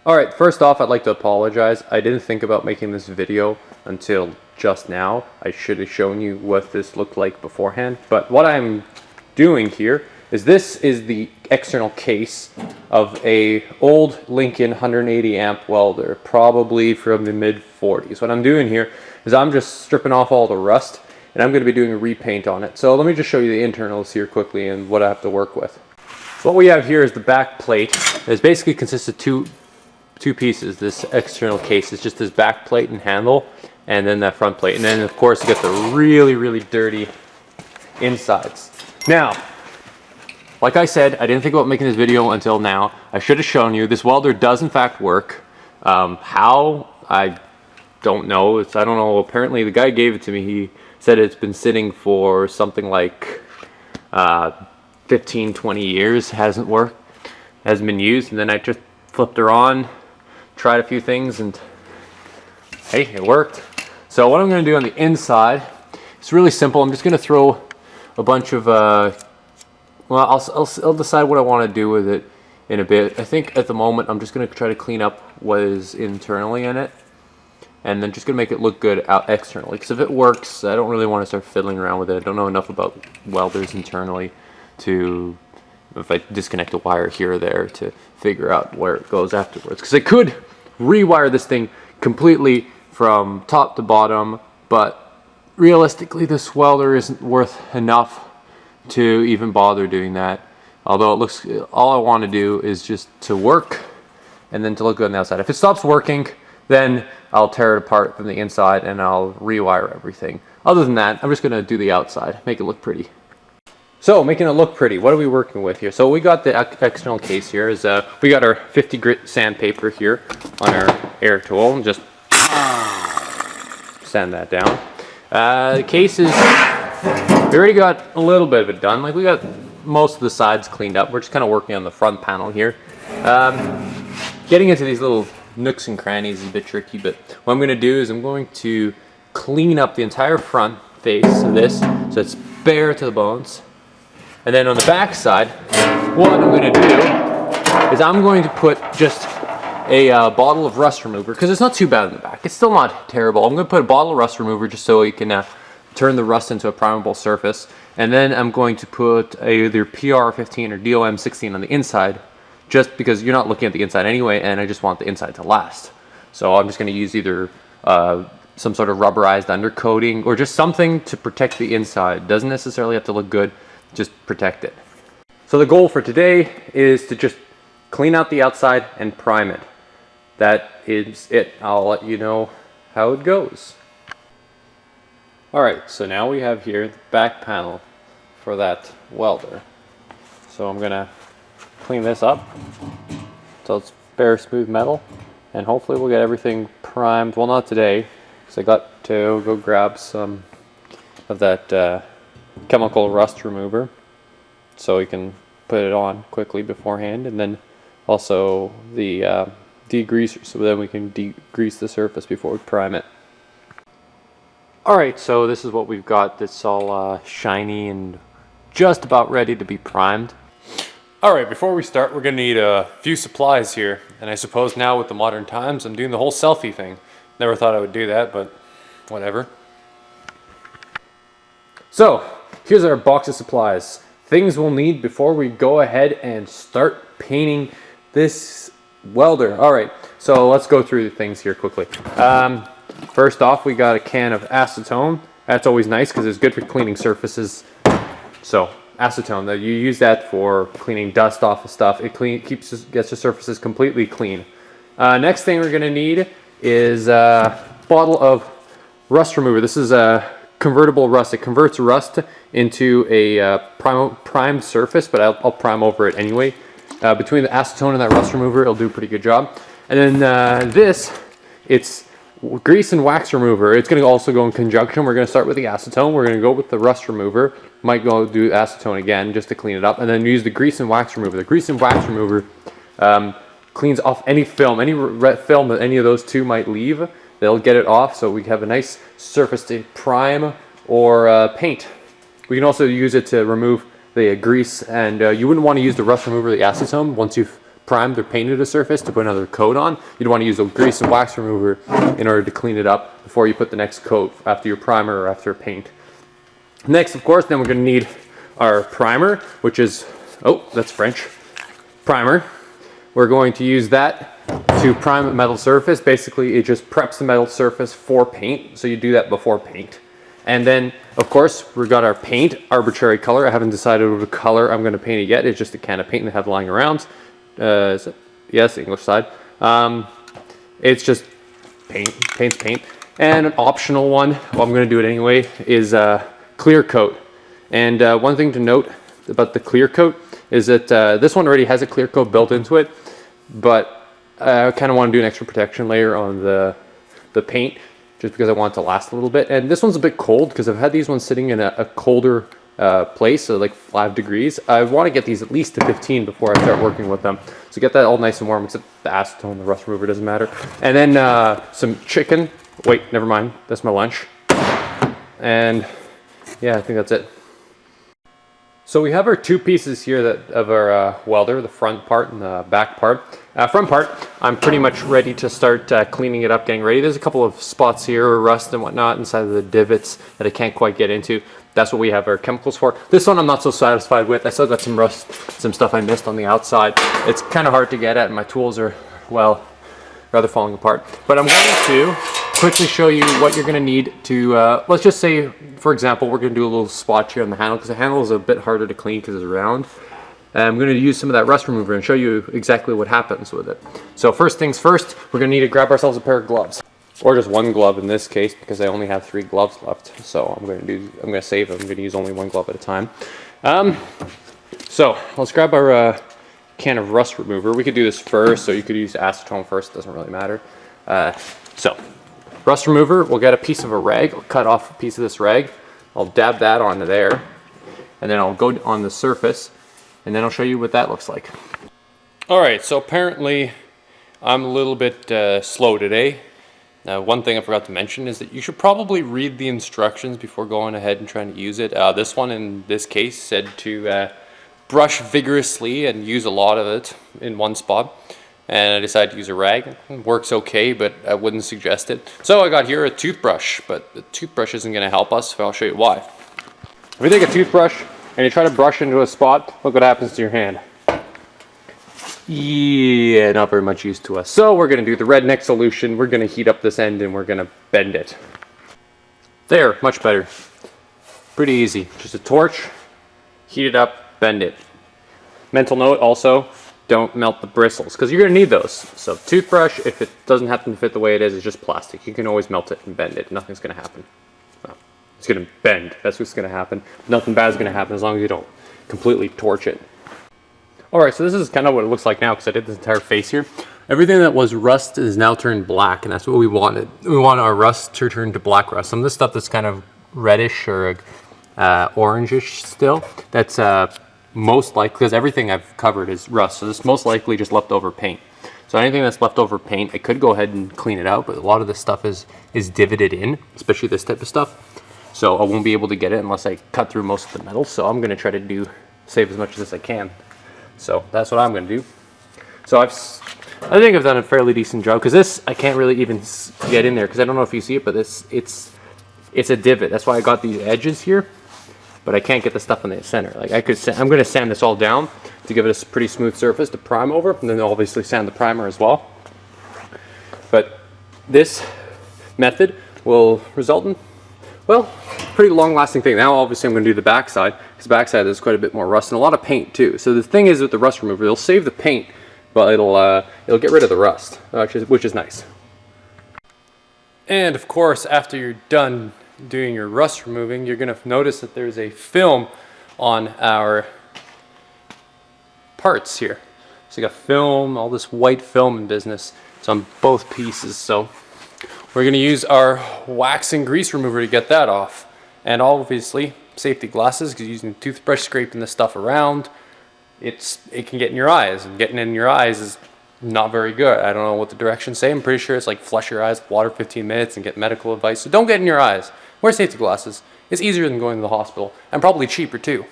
Alright, first off, I'd like to apologize. I didn't think about making this video until just now. I should have shown you what this looked like beforehand. But what I'm doing here is this is the external case of a old Lincoln 180 amp welder, probably from the mid 40s. What I'm doing here is I'm just stripping off all the rust, and I'm going to be doing a repaint on it. So let me just show you the internals here quickly and what I have to work with. So what we have here is the back plate. It basically consists of two pieces. This external case is just this back plate and handle, and then that front plate, and then of course you get the really dirty insides. Now, like I said, I didn't think about making this video until now. I should have shown you. This welder does in fact work. How? I don't know. I don't know. Apparently the guy gave it to me. He said it's been sitting for something like 15-20 years. Hasn't worked, hasn't been used, and then I just flipped her on, tried a few things, and hey, it worked. So what I'm going to do on the inside, it's really simple. I'm just going to throw a bunch of well, I'll decide what I want to do with it in a bit. I think at the moment I'm just going to try to clean up what is internally in it, and then just going to make it look good out externally, because if it works, I don't really want to start fiddling around with it. I don't know enough about welders internally to, if I disconnect a wire here or there, to figure out where it goes afterwards, because I could rewire this thing completely from top to bottom, but realistically this welder isn't worth enough to even bother doing that. Although it looks, all I want to do is just to work and then to look good on the outside. If it stops working, then I'll tear it apart from the inside and I'll rewire everything. Other than that, I'm just going to do the outside, make it look pretty. So, making it look pretty, what are we working with here? So we got the external case here. We got our 50 grit sandpaper here on our air tool, and just sand that down. The case is, we already got a little bit of it done. Like, we got most of the sides cleaned up. We're just kind of working on the front panel here. Getting into these little nooks and crannies is a bit tricky, but what I'm going to do is I'm going to clean up the entire front face of this so it's bare to the bones. And then on the back side, what I'm going to do is I'm going to put just a bottle of rust remover, because it's not too bad in the back. It's still not terrible. I'm going to put a bottle of rust remover just so you can turn the rust into a primable surface. And then I'm going to put either PR15 or DOM16 on the inside, just because you're not looking at the inside anyway, and I just want the inside to last. So I'm just going to use either some sort of rubberized undercoating or just something to protect the inside. Doesn't necessarily have to look good, just protect it. So the goal for today is to just clean out the outside and prime it. That is it. I'll let you know how it goes. Alright, so now we have here the back panel for that welder. So I'm gonna clean this up so it's bare smooth metal, and hopefully we'll get everything primed. Well, not today, because I got to go grab some of that chemical rust remover so we can put it on quickly beforehand, and then also the degreaser, so then we can degrease the surface before we prime it. Alright, so this is what we've got. That's all shiny and just about ready to be primed. Alright, before we start, we're going to need a few supplies here, and I suppose now with the modern times I'm doing the whole selfie thing. Never thought I would do that, but whatever. So, here's our box of supplies. Things we'll need before we go ahead and start painting this welder. Alright, so let's go through the things here quickly. First off, we got a can of acetone. That's always nice because it's good for cleaning surfaces. So, acetone, you use that for cleaning dust off of stuff. It gets your surfaces completely clean. Next thing we're going to need is a bottle of rust remover. This is a convertible rust. It converts rust into a primed surface, but I'll prime over it anyway. Between the acetone and that rust remover, it'll do a pretty good job. And then it's grease and wax remover. It's going to also go in conjunction. We're going to start with the acetone. We're going to go with the rust remover. Might go do acetone again just to clean it up, and then use the grease and wax remover. The grease and wax remover cleans off any film, any film that any of those two might leave. They'll get it off, so we have a nice surface to prime or paint. We can also use it to remove the grease, and you wouldn't want to use the rust remover, the acetone, once you've primed or painted a surface to put another coat on, you'd want to use a grease and wax remover in order to clean it up before you put the next coat after your primer or after paint. Next, of course, then we're going to need our primer, which is, oh, that's French, primer. We're going to use that to prime a metal surface. Basically, it just preps the metal surface for paint, so you do that before paint. And then, of course, we've got our paint, arbitrary color. I haven't decided what color I'm going to paint it yet. It's just a can of paint that I have lying around. Is it? Yes, English side. It's just paint's paint. And an optional one, well, I'm going to do it anyway, is clear coat. And one thing to note about the clear coat is that this one already has a clear coat built into it, but I kind of want to do an extra protection layer on the paint, just because I want it to last a little bit. And this one's a bit cold because I've had these ones sitting in a colder place, so like 5 degrees. I want to get these at least to 15 before I start working with them. So get that all nice and warm, except the acetone, the rust remover doesn't matter. And then some chicken. Wait, never mind. That's my lunch. And yeah, I think that's it. So we have our 2 pieces here of our welder, the front part and the back part. Front part, I'm pretty much ready to start cleaning it up, getting ready. There's a couple of spots here, rust and whatnot inside of the divots that I can't quite get into. That's what we have our chemicals for. This one I'm not so satisfied with. I still got some rust, some stuff I missed on the outside. It's kind of hard to get at, and my tools are, well, rather falling apart. But I'm going to quickly show you what you're going to need to, let's just say, for example, we're going to do a little spot here on the handle, because the handle is a bit harder to clean because it's round. And I'm going to use some of that rust remover and show you exactly what happens with it. So first things first, we're going to need to grab ourselves a pair of gloves, or just one glove in this case, because I only have 3 gloves left. So I'm going to save them. I'm going to use only 1 glove at a time. So let's grab our can of rust remover. We could do this first, so you could use acetone first. It doesn't really matter. So rust remover, we'll get a piece of a rag. I'll cut off a piece of this rag. I'll dab that onto there, and then I'll go on the surface, and then I'll show you what that looks like. All right, so apparently I'm a little bit slow today. Now, one thing I forgot to mention is that you should probably read the instructions before going ahead and trying to use it. This one in this case said to brush vigorously and use a lot of it in one spot. And I decided to use a rag. It works okay, but I wouldn't suggest it. So I got here a toothbrush, but the toothbrush isn't going to help us, so I'll show you why. If you take a toothbrush and you try to brush into a spot, look what happens to your hand. Yeah, not very much use to us. So we're going to do the redneck solution. We're going to heat up this end and we're going to bend it. There, much better. Pretty easy. Just a torch, heat it up, bend it. Mental note also, don't melt the bristles, because you're going to need those. So toothbrush, if it doesn't happen to fit the way it is, it's just plastic. You can always melt it and bend it. Nothing's going to happen. Well, it's going to bend. That's what's going to happen. Nothing bad is going to happen as long as you don't completely torch it. Alright, so this is kind of what it looks like now, because I did this entire face here. Everything that was rust is now turned black, and that's what we wanted. We want our rust to turn to black rust. Some of this stuff that's kind of reddish or orangish still, that's most likely, because everything I've covered is rust, so this is most likely just leftover paint. So anything that's leftover paint, I could go ahead and clean it out, but a lot of this stuff is divoted in, especially this type of stuff. So I won't be able to get it unless I cut through most of the metal, so I'm going to try to save as much of this as I can. So that's what I'm going to do. So I think I've done a fairly decent job, because this I can't really even get in there, because I don't know if you see it, but it's a divot. That's why I got these edges here, but I can't get the stuff in the center. Like I'm going to sand this all down to give it a pretty smooth surface to prime over, and then obviously sand the primer as well. But this method will result in, well, pretty long-lasting thing. Now, obviously, I'm going to do the backside, because the backside there's quite a bit more rust and a lot of paint too. So the thing is with the rust remover, it'll save the paint, but it'll get rid of the rust, which is nice. And of course, after you're done doing your rust removing, you're going to notice that there's a film on our parts here. So you got film, all this white film in business. It's on both pieces. So we're going to use our wax and grease remover to get that off. And obviously, safety glasses, because using a toothbrush, scraping this stuff around, it can get in your eyes. And getting in your eyes is not very good. I don't know what the directions say. I'm pretty sure it's like flush your eyes with water 15 minutes and get medical advice. So don't get in your eyes. Wear safety glasses. It's easier than going to the hospital, and probably cheaper too.